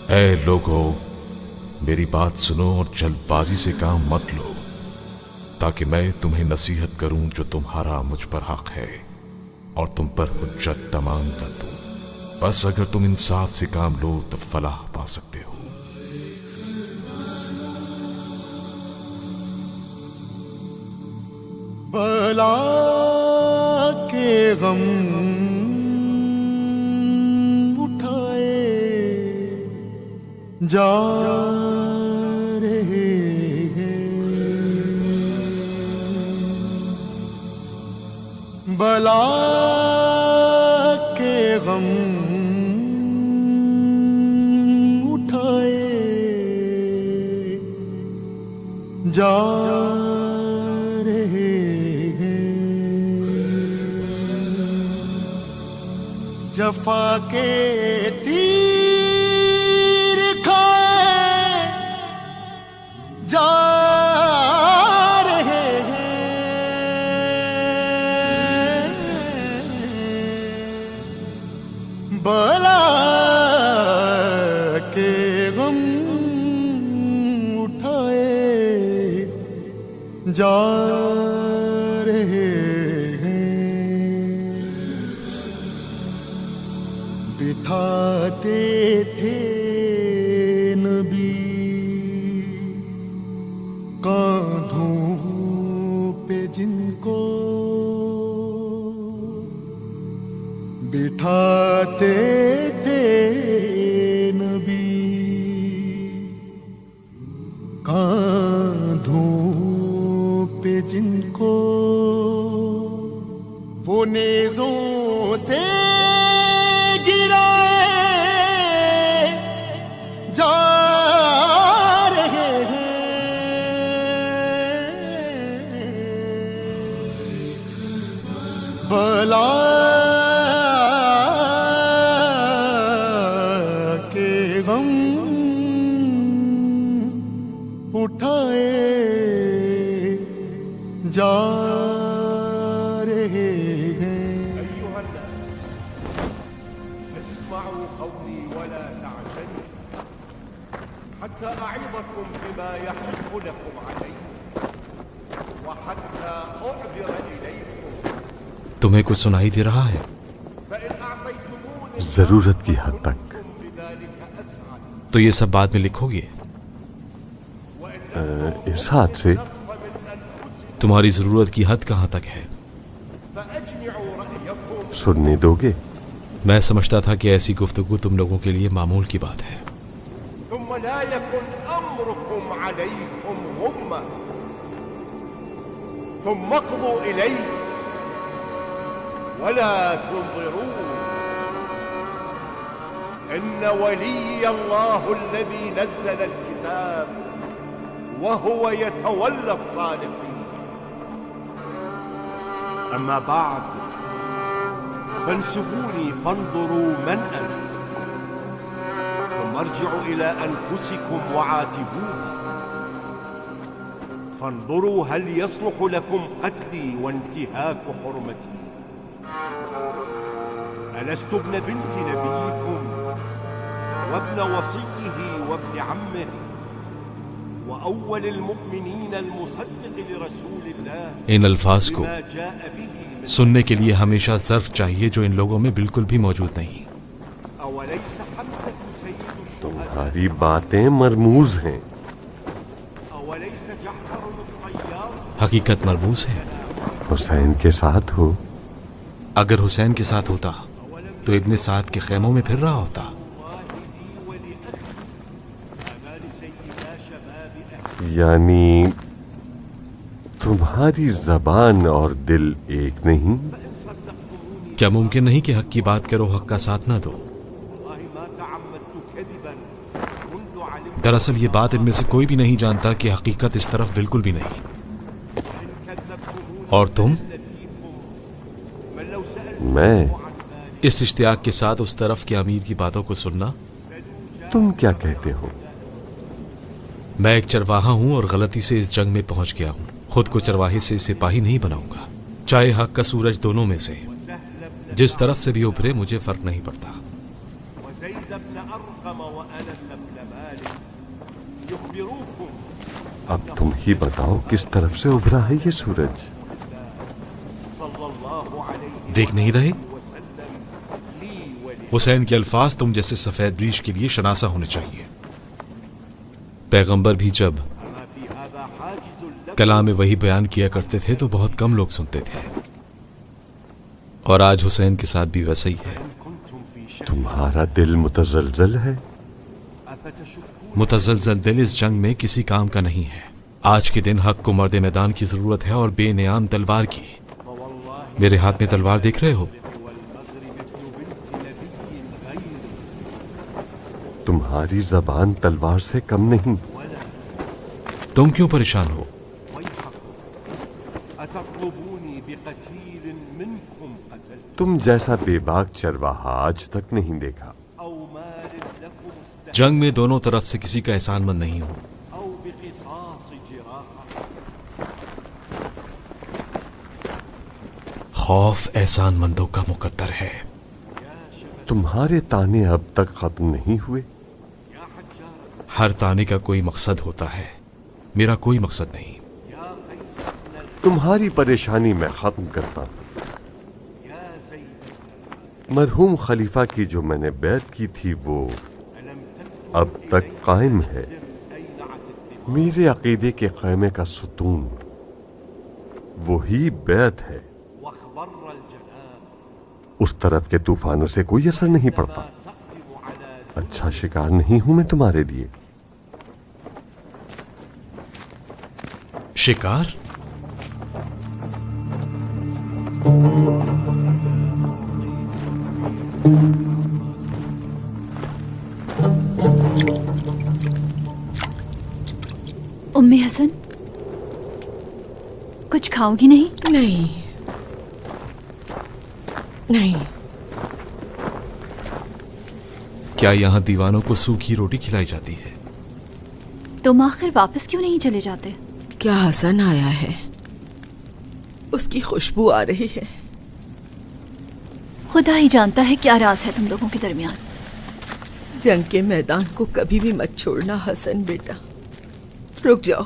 اے لوگو، میری بات سنو اور جلد بازی سے کام مت لو، تاکہ میں تمہیں نصیحت کروں جو تمہارا مجھ پر حق ہے اور تم پر حجت تمام کر دوں۔ بس اگر تم انصاف سے کام لو تو فلاح پا سکتے ہو۔ بلا کے غم اٹھائے جا رہے ہیں، بلا کے غم اٹھائے جا رہے ہیں، جفا کے تیر کھائے جا رہے ہیں، بلا کے غم اٹھائے جا رہے ہیں، بٹھاتے تھے نبی کاندھوں پہ جن کو، بٹھاتے تھے نبی کاندھوں پہ جن کو، وہ نیزوں سے گرائے جا رہے ہیں، بلا کے غم اٹھائے جا رہے ہیں۔ أيها الناس اسمعوا قولي ولا تعتدوا حتى أعظكم بما يحق لكم عليه وحتى أعذر إليكم تمہیں کچھ سنائی دے رہا ہے؟ فإن أعطيتموني ضرورت کی حد تک۔ بذلك أسعد تو یہ سب بعد میں لکھو گے؟ اس ہاتھ سے تمہاری ضرورت کی حد کہاں تک ہے؟ فأجمعوا رأيكم سننے دو گے؟ میں سمجھتا تھا کہ ایسی گفتگو تم لوگوں کے لیے معمول کی بات ہے۔ ثم لا يكن أمركم عليكم غمة ثم اقضوا إلي ولا تنظرون إن ولي الله الذي نزل الكتاب وهو يتولى الصالحين أما بعد فانسبوني فانظروا من أنا ثم ارجعوا إلى أنفسكم وعاتبوني فانظروا هل يصلح لكم قتلي وانتهاك حرمتي ألست ابن بنت نبيكم وابن وصيه وابن عمه وأول المؤمنين المصدق لرسول الله ان الفاظ کو بما جاء به سننے کے لیے ہمیشہ ظرف چاہیے جو ان لوگوں میں بالکل بھی موجود نہیں۔ أوليس حمزة سيد الشهداء تمہاری باتیں مرموز ہیں۔ أوليس جعفر الطيار حقیقت مرموز ہے۔ حسین کے ساتھ ہو، اگر حسین کے ساتھ ہوتا تو ابن سعد کے خیموں میں پھر رہا ہوتا۔ یعنی تمہاری زبان اور دل ایک نہیں؟ کیا ممکن نہیں کہ حق کی بات کرو، حق کا ساتھ نہ دو؟ دراصل یہ بات ان میں سے کوئی بھی نہیں جانتا کہ حقیقت اس طرف بالکل بھی نہیں۔ اور تم میں اس اشتیاق کے ساتھ اس طرف کے امیر کی باتوں کو سننا۔ تم کیا کہتے ہو؟ میں ایک چرواہا ہوں اور غلطی سے اس جنگ میں پہنچ گیا ہوں۔ خود کو چرواہے سے سپاہی نہیں بناؤں گا، چاہے حق کا سورج دونوں میں سے جس طرف سے بھی ابھرے، مجھے فرق نہیں پڑتا۔ زيد بن أرقم وأنس بن مالك يخبروكم اب تم ہی بتاؤ کس طرف سے ابھرا ہے یہ سورج؟ صلى الله عليه دیکھ نہیں رہے؟ وسلم لي ولي حسین کے الفاظ تم جیسے سفید ریش کے لیے شناسا ہونے چاہیے. پیغمبر بھی جب ما في هذا حاجز لكم کلام وہی بیان کیا کرتے تھے تو بہت کم لوگ سنتے تھے، اور آج حسین کے ساتھ بھی ویسا ہی ہے. كنتم في شك تمہارا دل متزلزل ہے؟ أفتشكون متزلزل دل اس جنگ میں کسی کام کا نہیں ہے. آج کے دن حق کو مرد میدان کی ضرورت ہے اور بے نیام تلوار کی. فوالله میرے ہاتھ میں تلوار دیکھ رہے ہو؟ والمغرب ابن بنت نبي غير تمہاری زبان تلوار سے کم نہیں. تم کیوں پریشان ہو؟ ويحكم أتطلبوني بقتيل منكم قتلت تم جیسا بے باک چرواہا آج تک نہیں دیکھا. أو مال لكم استحق جنگ میں دونوں طرف سے کسی کا احسان مند نہیں ہوں. أو بقصاص جراحة خوف احسان مندوں کا مقدر ہے. تمہارے تانے اب تک ختم نہیں ہوئے؟ يا حجار ہر تانے کا کوئی مقصد ہوتا ہے، میرا کوئی مقصد نہیں. يا قيس بن تمہاری پریشانی میں ختم کرتا ہوں. يا زيد مرحوم خلیفہ کی جو میں نے بیعت کی تھی وہ ألم تكن اب تک قائم ہے. أينعت الدماء میرے عقیدے کے خیمے کا ستون وہی بیعت ہے. واخضر الجنان اس طرف کے طوفانوں سے کوئی اثر نہیں پڑتا. تقدم على اچھا شکار نہیں ہوں میں تمہارے لیے. شکار؟ امی حسن کچھ کھاؤ گی نہیں؟ نہیں نہیں، کیا یہاں دیوانوں کو سوکھی روٹی کھلائی جاتی ہے؟ تم آخر واپس کیوں نہیں چلے جاتے؟ کیا حسن آیا ہے، اس کی خوشبو آ رہی ہے. خدا ہی جانتا ہے کیا راز ہے تم لوگوں کے درمیان. جنگ کے میدان کو کبھی بھی مت چھوڑنا حسن بیٹا. رک جاؤ،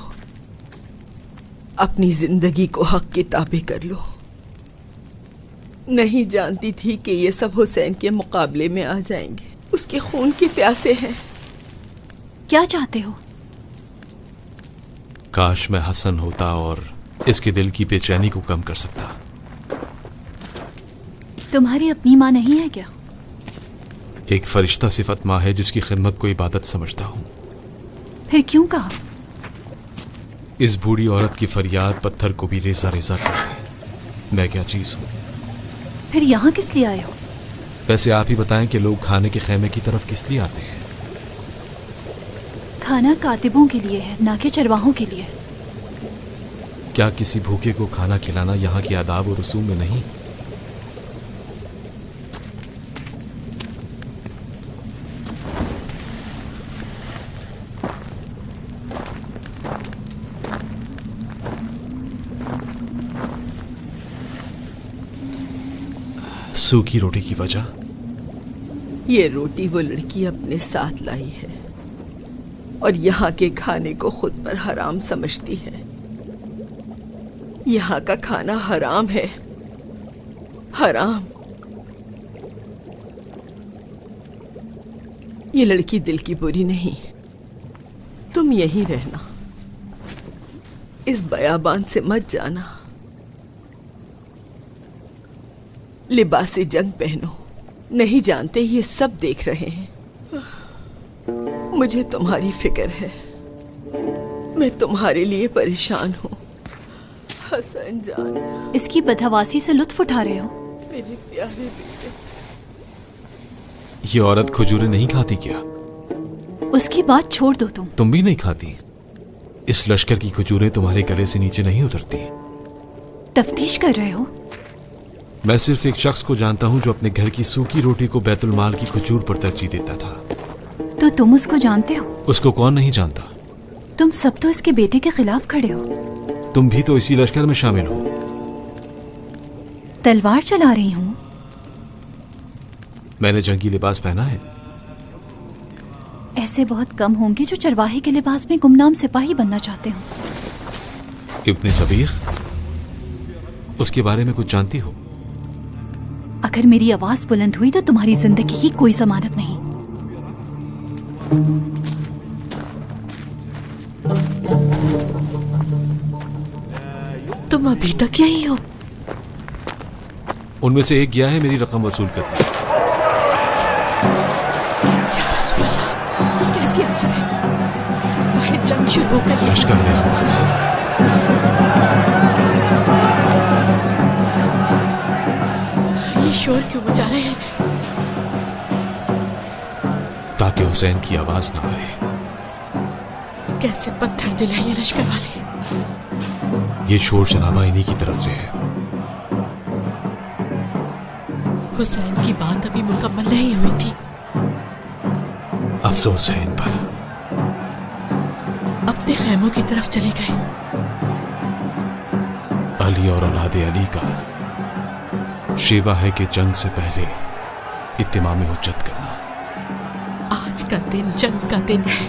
اپنی زندگی کو حق کی تابع کر لو. نہیں جانتی تھی کہ یہ سب حسین کے مقابلے میں آ جائیں گے. اس کے خون کے پیاسے ہیں. کیا چاہتے ہو؟ کاش میں حسن ہوتا اور اس کے دل کی بے چینی کو کم کر سکتا. تمہاری اپنی ماں نہیں ہے کیا؟ ایک فرشتہ صفت ماں ہے جس کی خدمت کو عبادت سمجھتا ہوں. پھر کیوں کہا؟ اس بوڑھی عورت کی فریاد پتھر کو بھی ریزہ ریزہ کر دے. میں کیا چیز ہوں؟ پھر یہاں کس لیے آئے ہو؟ ویسے آپ ہی بتائیں کہ لوگ کھانے کے خیمے کی طرف کس لیے آتے ہیں؟ کھانا کاتبوں کے لیے ہے نہ کہ چرواہوں کے لیے. کیا کسی بھوکے کو کھانا کھلانا یہاں کے آداب و رسوم میں نہیں؟ سوکھی روٹی کی وجہ؟ یہ روٹی وہ لڑکی اپنے ساتھ لائی ہے اور یہاں کے کھانے کو خود پر حرام سمجھتی ہے. یہاں کا کھانا حرام ہے، حرام. یہ لڑکی دل کی بری نہیں. تم یہیں رہنا، اس بیابان سے مت جانا. لباس جنگ پہنو. نہیں جانتے یہ سب دیکھ رہے ہیں. مجھے تمہاری فکر ہے، میں تمہارے لیے پریشان ہوں. حسن جان، اس کی بدحواسی سے لطف اٹھا رہے ہو؟ میرے پیارے بیٹے. یہ عورت کھجوریں نہیں کھاتی کیا؟ اس کی بات چھوڑ دو. تم بھی نہیں کھاتی؟ اس لشکر کی کھجوریں تمہارے گلے سے نیچے نہیں اترتی. تفتیش کر رہے ہو؟ میں صرف ایک شخص کو جانتا ہوں جو اپنے گھر کی سوکھی روٹی کو بیت المال کی کھجور پر ترجیح دیتا تھا. تو تم اس کو جانتے ہو؟ اس کو کون نہیں جانتا؟ تم سب تو اس کے بیٹے کے خلاف کھڑے ہو. تم بھی تو اسی لشکر میں شامل ہو. تلوار چلا رہی ہوں. میں نے جنگی لباس پہنا ہے. ऐसे बहुत कम होंगे जो चरवाहे के लिबास में गुमनाम सिपाही बनना चाहते हो। इब्ने सबीह, उसके बारे में कुछ जानती हो? अगर मेरी आवाज बुलंद हुई तो तुम्हारी जिंदगी की कोई जमानत नहीं। तुम अभी तक यही हो? उनमें से एक गया है मेरी रकम वसूल करने। या रसूल अल्लाह, ये कैसी आवाज है? लगता है जंग शुरू हो गई। लश्कर ने हमला। ये शोर क्यों मचा रहे हैं? ताकि हुसैन की आवाज ना आए। कैसे पत्थर दिल है ये लश्कर वाले। ये शोर शराबा इन्हीं की तरफ से है। हुसैन की बात अभी मुकम्मल नहीं हुई थी। अफसोस है इन पर। अपने खैमों की तरफ चले गए। अली और औलादे अली का शेवा है कि जंग से पहले इत्तिमाम हुज्जत करना। आज का दिन जंग का दिन है।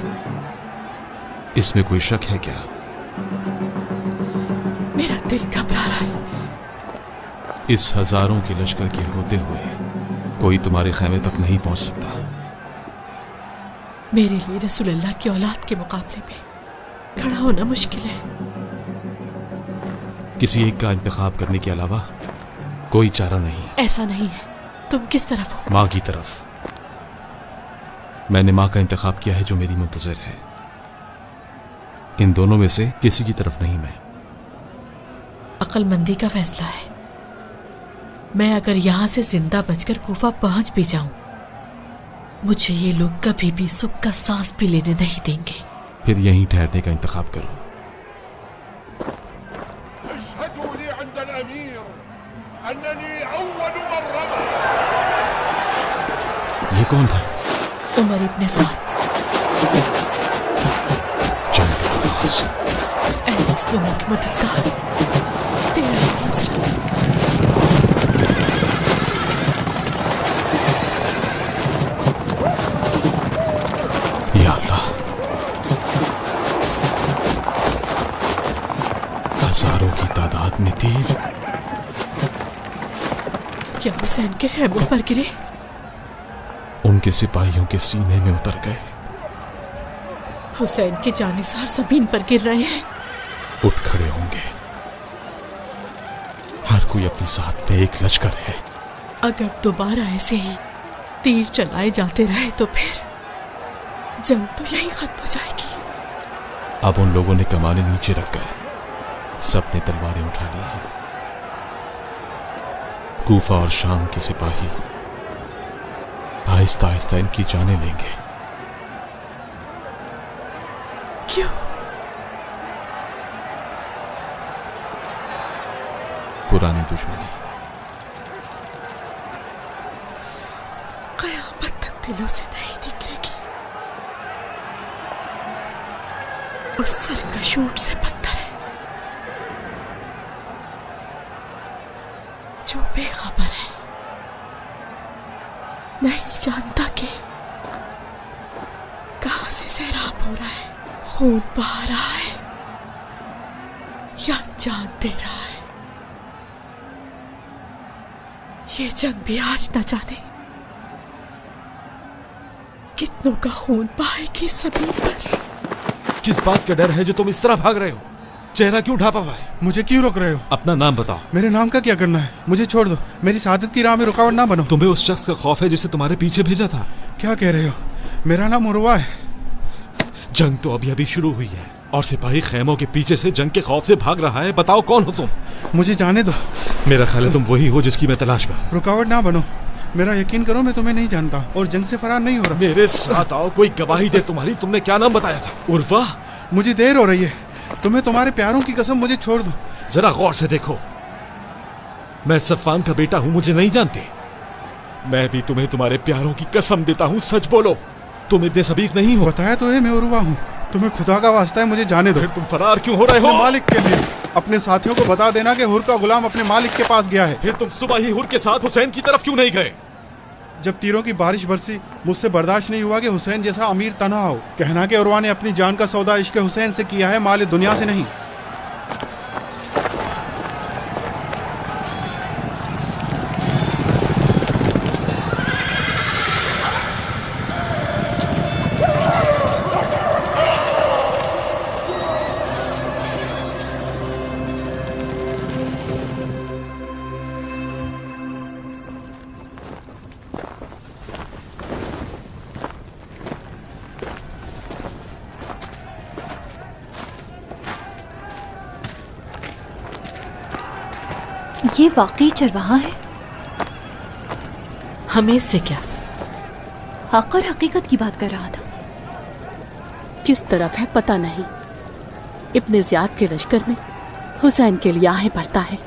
इसमें कोई शक है क्या? मेरा दिल घबरा रहा है। इस हजारों के लश्कर के होते हुए कोई तुम्हारे खैमे तक नहीं पहुंच सकता। मेरे लिए रसूल अल्लाह की औलाद के मुकाबले में खड़ा होना मुश्किल है। किसी एक का इंतखाब करने के अलावा कोई चारा नहीं। ऐसा नहीं है। तुम किस तरफ हो? माँ की तरफ। मैंने माँ का इंतखाब किया है जो मेरी मुंतज़िर है। इन दोनों में से किसी की तरफ नहीं मैं। अक्लमंदी का फैसला है। मैं अगर यहां से जिंदा बचकर कूफा पहुंच भी जाऊं, मुझे ये लोग कभी भी सुख का सांस भी लेने नहीं देंगे। फिर यहीं ठहरने का इंतखाब करो। اشهدوا لي عند الأمير أنني أول من رمى. ये कौन था? उमर इब्ने साद। जंग का आगाज। ऐ मज़लूमों की मददगार, तेरा ही फैसला। या अल्लाह, हजारों की तादाद में तीर। क्या हुसैन के खैमों पर गिरे? उनके सिपाहियों के सीने में उतर गए। हुसैन के जानिसार जमीन पर गिर रहे हैं। उठ खड़े होंगे। हर कोई अपने साथ में एक लश्कर है। अगर दोबारा ऐसे ही तीर चलाए जाते रहे तो फिर जंग तो यही खत्म हो जाएगी। अब उन लोगों ने कमाने नीचे रखकर सबने तलवारें उठा ली हैं। कूफा और शाम के सिपाही आहिस्ता आहिस्ता इनकी जानें लेंगे। क्यों? पुरानी दुश्मनी। कयामत तक दिलों से नहीं निकलेगी। और सर का शूट से पत्थर है जो बेखबर है, नहीं जानता कि कहां से सैराब हो रहा है, खून बहा रहा है या जान दे रहा है। ये जंग भी आज न जाने कितनों का खून बहाएगी जमीन पर। किस बात का डर है जो तुम इस तरह भाग रहे हो? चेहरा क्यों ढापा हुआ है? मुझे क्यों रोक रहे हो? अपना नाम बताओ। मेरे नाम का क्या करना है? मुझे छोड़ दो। मेरी शहादत की राह में रुकावट ना बनो। तुम्हें उस शख्स का खौफ है जिसे तुम्हारे पीछे भेजा था? क्या कह रहे हो? मेरा नाम उर्वा है। जंग तो अभी अभी शुरू हुई है और सिपाही खैमों के पीछे से जंग के खौफ से भाग रहा है। बताओ कौन हो तुम? मुझे जाने दो। मेरा ख्याल है तुम वही हो जिसकी मैं तलाश में। रुकावट ना बनो। मेरा यकीन करो, मैं तुम्हें नहीं जानता और जंग से फरार नहीं हो रहा। मेरे साथ आओ, कोई गवाही दे तुम्हारी। तुमने क्या नाम बताया था? उर्वा? मुझे देर हो रही है। तुम्हें तुम्हारे प्यारों की कसम, मुझे छोड़ दो। जरा गौर से देखो, मैं सफ़ान का बेटा हूं, मुझे नहीं जानते? मैं भी तुम्हें तुम्हारे प्यारों की कसम देता हूं। सच बोलो, तुम इब्ने सबीह नहीं हो? बताया तो है मैं उर्वा हूँ। तुम्हें खुदा का वास्ता है, मुझे जाने दो। फिर तुम फरार क्यों हो रहे हो? अपने मालिक के लिए। अपने साथियों को बता देना कि हुर का गुलाम अपने मालिक के पास गया है। फिर तुम सुबह ही हुर के साथ हुसैन की तरफ क्यों नहीं गए? जब तीरों की बारिश बरसी, मुझसे बर्दाश्त नहीं हुआ कि हुसैन जैसा अमीर तन्हा हो। कहना कि उर्वा ने अपनी जान का सौदा इश्क हुसैन से किया है, माल दुनिया से नहीं। ये वाकई चरवाहा है? हमें इससे क्या? हक और हकीकत की बात कर रहा था। किस तरफ है पता नहीं। इब्ने ज़ियाद के लश्कर में हुसैन के लिए आहें भरता है।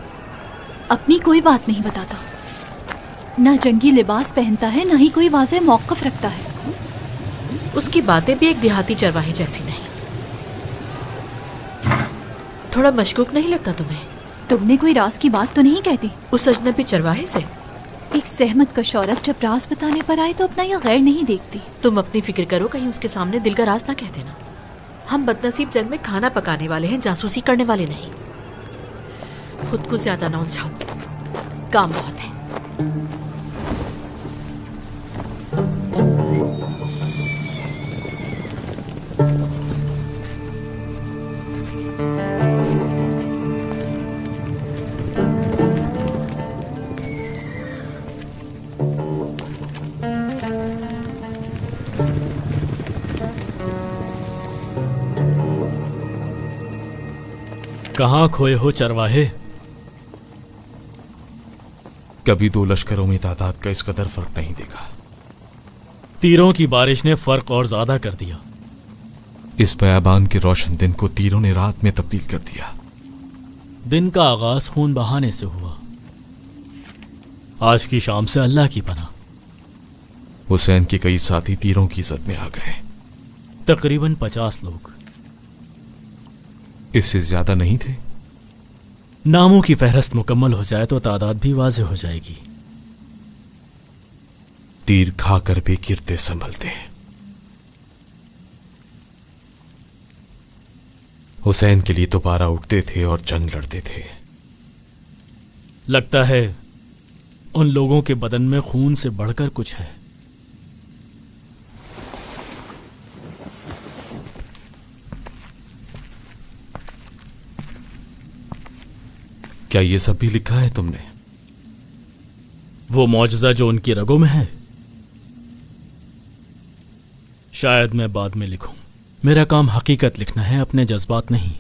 अपनी कोई बात नहीं बताता, ना जंगी लिबास पहनता है, ना ही कोई वाज़ेह मौक़िफ़ रखता है। उसकी बातें भी एक देहाती चरवाहे जैसी नहीं। थोड़ा मशकूक नहीं लगता तुम्हें? तुमने कोई राज की बात तो नहीं कहती उस अजनबी चरवाहे से? एक सहमत कश औरत जब राज बताने पर आए तो अपना या गैर नहीं देखती। तुम अपनी फिक्र करो, कहीं उसके सामने दिल का राज ना कह देना। हम बदनसीब जंग में खाना पकाने वाले हैं, जासूसी करने वाले नहीं। खुद को ज्यादा ना उलझाओ, काम बहुत है। कहाँ खोए हो चरवाहे? कभी दो लश्करों में तादाद का इस कदर फर्क नहीं देखा। तीरों की बारिश ने फर्क और ज्यादा कर दिया। इस बयाबान के रोशन दिन को तीरों ने रात में तब्दील कर दिया। दिन का आगाज खून बहाने से हुआ, आज की शाम से अल्लाह की पनाह। हुसैन के कई साथी तीरों की इज्जत में आ गए। तकरीबन 50 लोग। इससे ज्यादा नहीं थे? नामों की फहरस्त मुकम्मल हो जाए तो तादाद भी वाज़ेह हो जाएगी। तीर खाकर भी गिरते संभलते हैं। हुसैन के लिए दोबारा उठते थे और जंग लड़ते थे। लगता है उन लोगों के बदन में खून से बढ़कर कुछ है। क्या ये सब भी लिखा है तुमने? वो मौजज़ा जो उनकी रगों में है, शायद मैं बाद में लिखूं। मेरा काम हकीकत लिखना है, अपने जज्बात नहीं।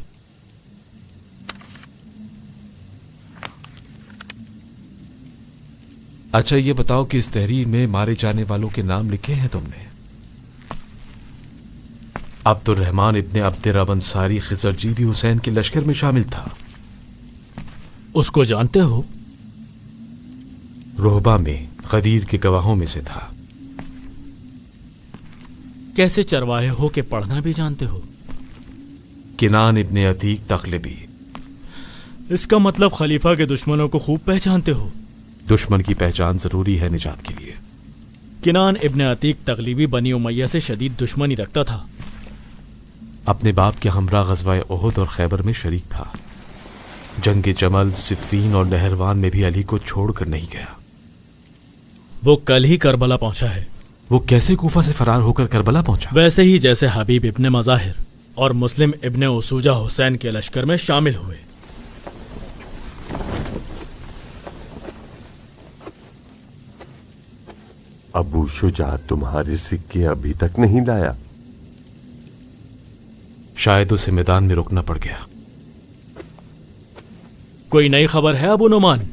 अच्छा ये बताओ कि इस तहरीर में मारे जाने वालों के नाम लिखे हैं तुमने? अब्दुर्रहमान इब्ने अब्दुर्रब अंसारी खिजरजी भी हुसैन के लश्कर में शामिल था। उसको जानते हो? रोहबा में गदीर के गवाहों में से था। कैसे चरवाहे हो के पढ़ना भी जानते हो? किनान इब्ने अतीक तगलिबी। इसका मतलब खलीफा के दुश्मनों को खूब पहचानते हो। दुश्मन की पहचान जरूरी है निजात के लिए। किनान इब्ने अतीक तगलिबी बनी उमैया से शदीद दुश्मनी रखता था। अपने बाप के हमरा गज़वाए ओहद और खैबर में शरीक था। जंग जमल, सिफ़ीन और नहरवान में भी अली को छोड़कर नहीं गया। वो कल ही करबला पहुंचा है। वो कैसे कूफा से फरार होकर करबला पहुंचा? वैसे ही जैसे हबीब इब्ने मज़ाहिर और मुस्लिम इब्ने उसूजा हुसैन के लश्कर में शामिल हुए। अबू शुजा तुम्हारे सिक्के अभी तक नहीं लाया? शायद उसे मैदान में रुकना पड़ गया। कोई नई खबर है अबू नुमान?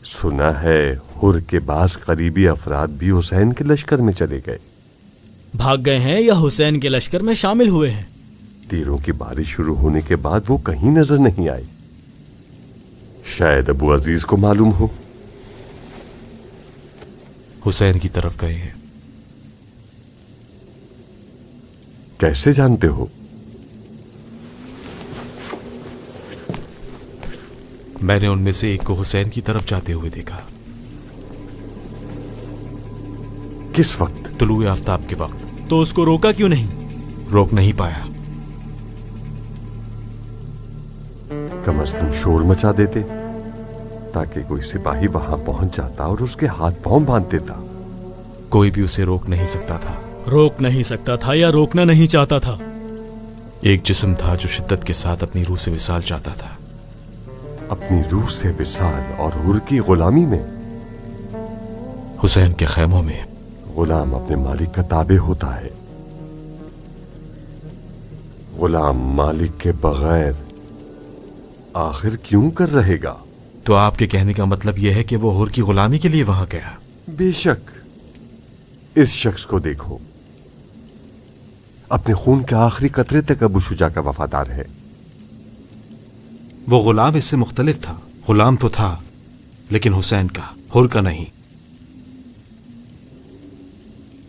सुना है हुर के बास करीबी अफराद भी हुसैन के लश्कर में चले गए। भाग गए हैं या हुसैन के लश्कर में शामिल हुए हैं? तीरों की बारिश शुरू होने के बाद वो कहीं नजर नहीं आए। शायद अबू अजीज को मालूम हो। हुसैन की तरफ गए हैं। कैसे जानते हो? मैंने उनमें से एक को हुसैन की तरफ जाते हुए देखा। किस वक्त? तुलुए आफ्ताब के वक्त। तो उसको रोका क्यों नहीं? रोक नहीं पाया। कम से कम शोर मचा देते ताकि कोई सिपाही वहां पहुंच जाता और उसके हाथ पांव बांध देता। कोई भी उसे रोक नहीं सकता था। रोक नहीं सकता था या रोकना नहीं चाहता था? एक जिस्म था जो शिद्दत के साथ अपनी रूह से विसाल चाहता था। अपनी रूह से विसाल और हुर की गुलामी में? हुसैन के खैमों में। गुलाम अपने मालिक का ताबे होता है। गुलाम मालिक के बगैर आखिर क्यों कर रहेगा? तो आपके कहने का मतलब यह है कि वो हुर की गुलामी के लिए वहां गया? बेशक। इस शख्स को देखो, अपने खून के आखिरी कतरे तक अबू शुजा का वफादार है। वो गुलाम इससे मुख्तलिफ था। गुलाम तो था लेकिन हुसैन का, हुर का नहीं।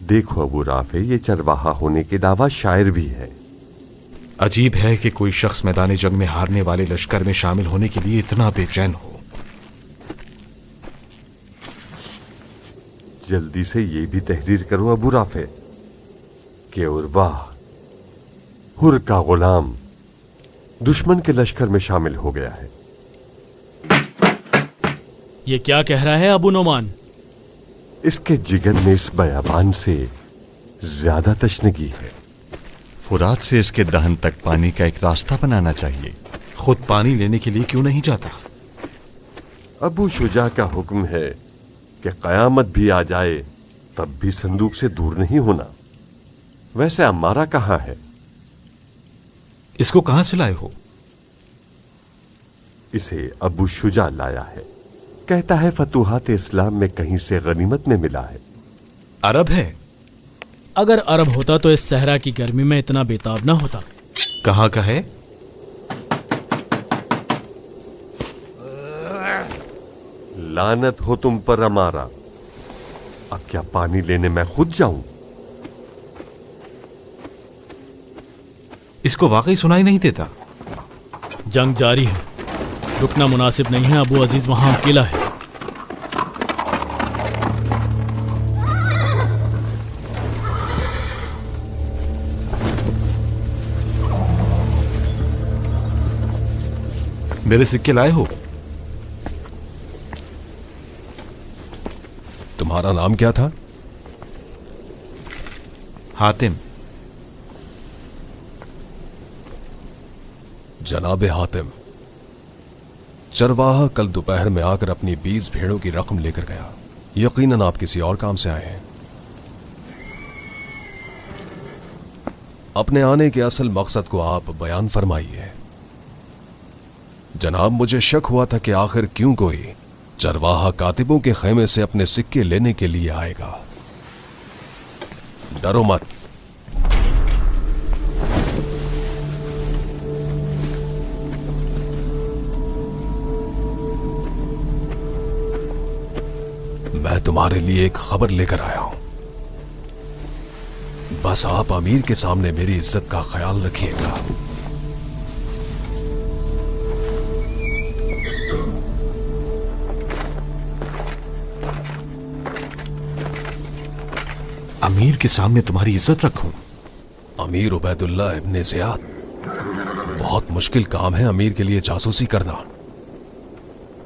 देखो अबू राफे, ये चरवाहा होने के अलावा शायर भी है। अजीब है कि कोई शख्स मैदान जंग में हारने वाले लश्कर में शामिल होने के लिए इतना बेचैन हो। जल्दी से ये भी तहरीर करो अबू राफे कि उर्वा, हुर का गुलाम, दुश्मन के लश्कर में शामिल हो गया है। ये क्या कह रहा है अबू नोमान? इसके जिगर में इस बयाबान से ज्यादा तशनगी है। फुरात से इसके दहन तक पानी का एक रास्ता बनाना चाहिए। खुद पानी लेने के लिए क्यों नहीं जाता? अबू शुजा का हुक्म है कि कयामत भी आ जाए तब भी संदूक से दूर नहीं होना। वैसे अम्मारा कहां है? इसको कहां से लाए हो? इसे अबू शुजा लाया है। कहता है फतूहात इस्लाम में कहीं से गनीमत में मिला है। अरब है? अगर अरब होता तो इस सहरा की गर्मी में इतना बेताब ना होता। कहां का है? लानत हो तुम पर अमारा। अब क्या पानी लेने मैं खुद जाऊं? इसको वाकई सुनाई नहीं देता। जंग जारी है, रुकना मुनासिब नहीं है। अबू अजीज वहां अकेला है। मेरे सिक्के लाए हो? तुम्हारा नाम क्या था? हातिम। जनाबे हातिम, चरवाहा कल दोपहर में आकर अपनी 20 भेड़ों की रकम लेकर गया। यकीनन आप किसी और काम से आए हैं। अपने आने के असल मकसद को आप बयान फरमाइए। जनाब, मुझे शक हुआ था कि आखिर क्यों कोई चरवाहा कातिबों के खेमे से अपने सिक्के लेने के लिए आएगा। डरो मत। मैं तुम्हारे लिए एक खबर लेकर आया हूं। बस आप अमीर के सामने मेरी इज्जत का ख्याल रखिएगा। अमीर के सामने तुम्हारी इज्जत रखूं? अमीर उबैदुल्लाह इब्ने ज़ियाद। बहुत मुश्किल काम है अमीर के लिए जासूसी करना।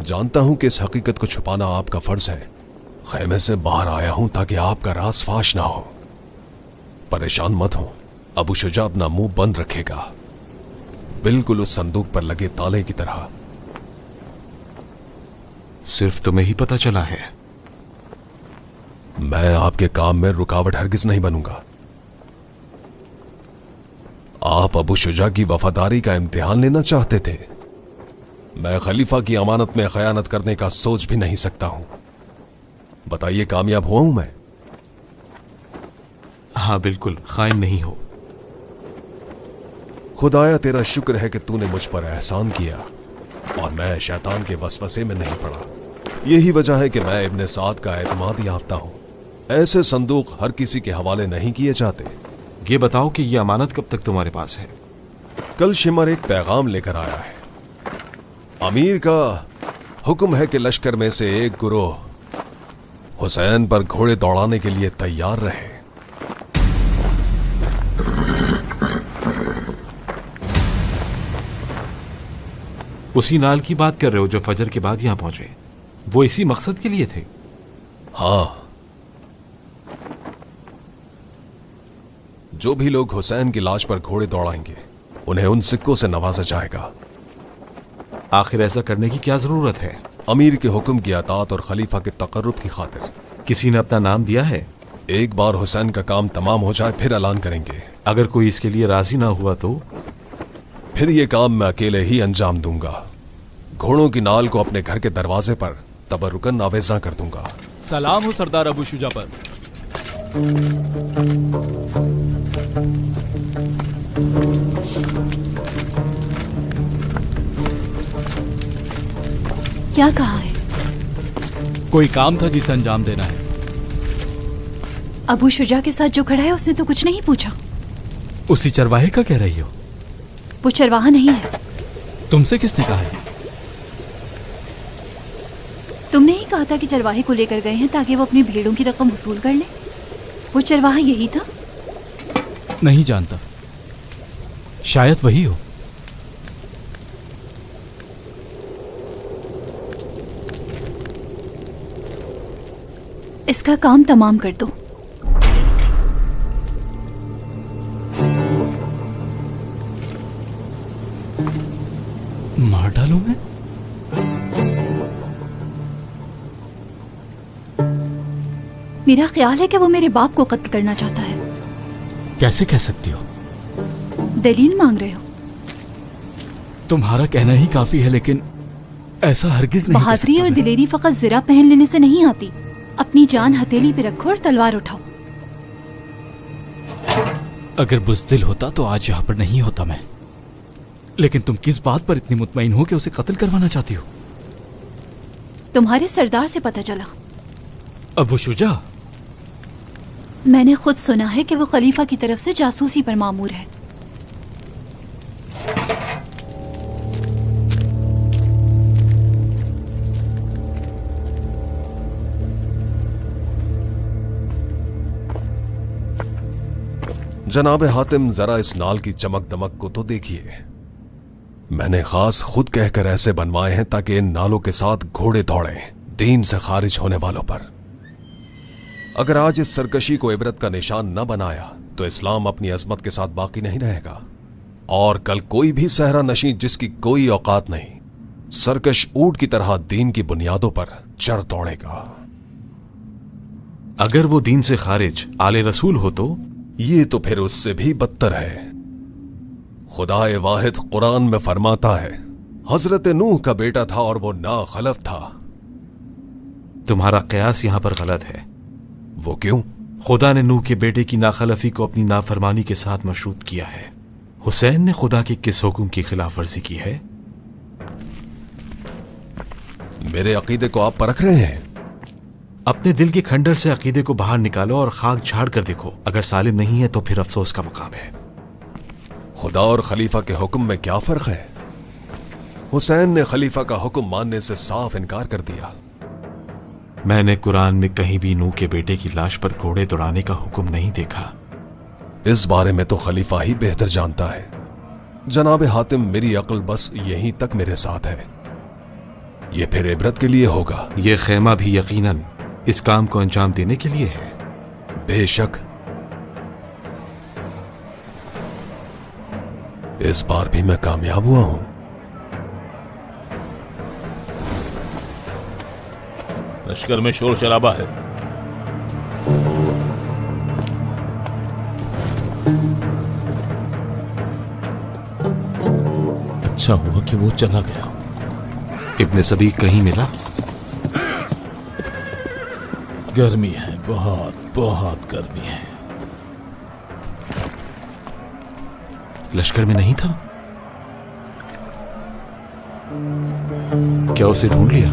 जानता हूं कि इस हकीकत को छुपाना आपका फर्ज है। खेमे से बाहर आया हूं ताकि आपका राज फाश ना हो। परेशान मत हो, अबू शुजा अपना मुंह बंद रखेगा, बिल्कुल उस संदूक पर लगे ताले की तरह। सिर्फ तुम्हें ही पता चला है? मैं आपके काम में रुकावट हरगिज नहीं बनूंगा। आप अबू शुजा की वफादारी का इम्तिहान लेना चाहते थे। मैं खलीफा की अमानत में खयानत करने का सोच भी नहीं सकता हूं। बताइए, कामयाब हुआ हूं मैं? हाँ बिल्कुल, खाइन नहीं हो। खुदाया तेरा शुक्र है कि तूने मुझ पर एहसान किया और मैं शैतान के वसवसे में नहीं पड़ा। यही वजह है कि मैं इब्ने साद का एतमाद याफ्ता हूं। ऐसे संदूक हर किसी के हवाले नहीं किए जाते। ये बताओ कि ये अमानत कब तक तुम्हारे पास है? कल शिमर एक पैगाम लेकर आया है। अमीर का हुक्म है कि लश्कर में से एक गुरोह हुसैन पर घोड़े दौड़ाने के लिए तैयार रहे। उसी नाल की बात कर रहे हो जो फजर के बाद यहां पहुंचे? वो इसी मकसद के लिए थे? हाँ, जो भी लोग हुसैन की लाश पर घोड़े दौड़ाएंगे उन्हें उन सिक्कों से नवाजा जाएगा। आखिर ऐसा करने की क्या जरूरत है? अमीर के हुक्म की अतात और खलीफा के तकर्रुब की खातिर। किसी ने अपना नाम दिया है? एक बार हुसैन का काम तमाम हो जाए फिर ऐलान करेंगे। अगर कोई इसके लिए राजी ना हुआ तो? फिर ये काम मैं अकेले ही अंजाम दूंगा। घोड़ों की नाल को अपने घर के दरवाजे पर तबरुकन आवेजा कर दूंगा। सलाम हो सरदार अबू शुजा पर। क्या कहा है? कोई काम था जिसे अंजाम देना है। अबू शुजा के साथ जो खड़ा है उसने तो कुछ नहीं पूछा। उसी चरवाहे का कह रही हो? वो चरवाहा नहीं है। तुमसे किसने कहा है? तुमने ही कहा था कि चरवाहे को लेकर गए हैं ताकि वो अपनी भेड़ों की रकम वसूल कर ले। वो चरवाहा यही था? नहीं जानता, शायद वही हो। इसका काम तमाम कर दो। मार डालूं मैं? मेरा ख्याल है कि वो मेरे बाप को कत्ल करना चाहता है। कैसे कह सकती हो? दलील मांग रहे हो? तुम्हारा कहना ही काफी है, लेकिन ऐसा हरगिज नहीं। बहादुरी और दिलेरी फकत ज़रा पहन लेने से नहीं आती। अपनी जान हथेली पे रखो और तलवार उठाओ। अगर बुज़दिल होता तो आज यहाँ पर नहीं होता मैं। लेकिन तुम किस बात पर इतनी मुतमईन हो कि उसे कत्ल करवाना चाहती हो? तुम्हारे सरदार से पता चला। अबू शुजा? मैंने खुद सुना है कि वो खलीफा की तरफ से जासूसी पर मामूर है। जनाब हातिम, जरा इस नाल की चमक दमक को तो देखिए। मैंने खास खुद कहकर ऐसे बनवाए हैं ताकि इन नालों के साथ घोड़े दौड़ें दीन से खारिज होने वालों पर। अगर आज इस सरकशी को इबरत का निशान न बनाया तो इस्लाम अपनी अजमत के साथ बाकी नहीं रहेगा। और कल कोई भी सहरा नशीं जिसकी कोई औकात नहीं, सरकश ऊंट की तरह दीन की बुनियादों पर चढ़ दौड़ेगा। अगर वो दीन से खारिज आले रसूल हो तो? ये तो फिर उससे भी बदतर है। खुदाए वाहिद कुरान में फरमाता है, हजरत नूह का बेटा था और वो नाखलफ था। तुम्हारा कयास यहां पर गलत है। वो क्यों? खुदा ने नूह के बेटे की नाखलफी को अपनी नाफरमानी के साथ मशरूत किया है। हुसैन ने खुदा के किस हुक्म की खिलाफ वर्जी की है? मेरे अकीदे को आप परख रहे हैं? अपने दिल के खंडर से अकीदे को बाहर निकालो और खाक झाड़ कर देखो। अगर सालिम नहीं है तो फिर अफसोस का मकाम है। खुदा और खलीफा के हुक्म में क्या फर्क है? हुसैन ने खलीफा का हुक्म मानने से साफ इनकार कर दिया। मैंने कुरान में कहीं भी नूह के बेटे की लाश पर घोड़े दौड़ाने का हुक्म नहीं देखा। इस बारे में तो खलीफा ही बेहतर जानता है। जनाब हातिम, मेरी अक्ल बस यहीं तक मेरे साथ है। ये फिर इबरत के लिए होगा। ये खेमा भी यकीनन इस काम को अंजाम देने के लिए है। बेशक। इस बार भी मैं कामयाब हुआ हूं। लश्कर में शोर शराबा है। अच्छा हुआ कि वो चला गया। इब्ने सबी कहीं मिला? गर्मी है, बहुत बहुत गर्मी है। लश्कर में नहीं था? क्या उसे ढूंढ लिया?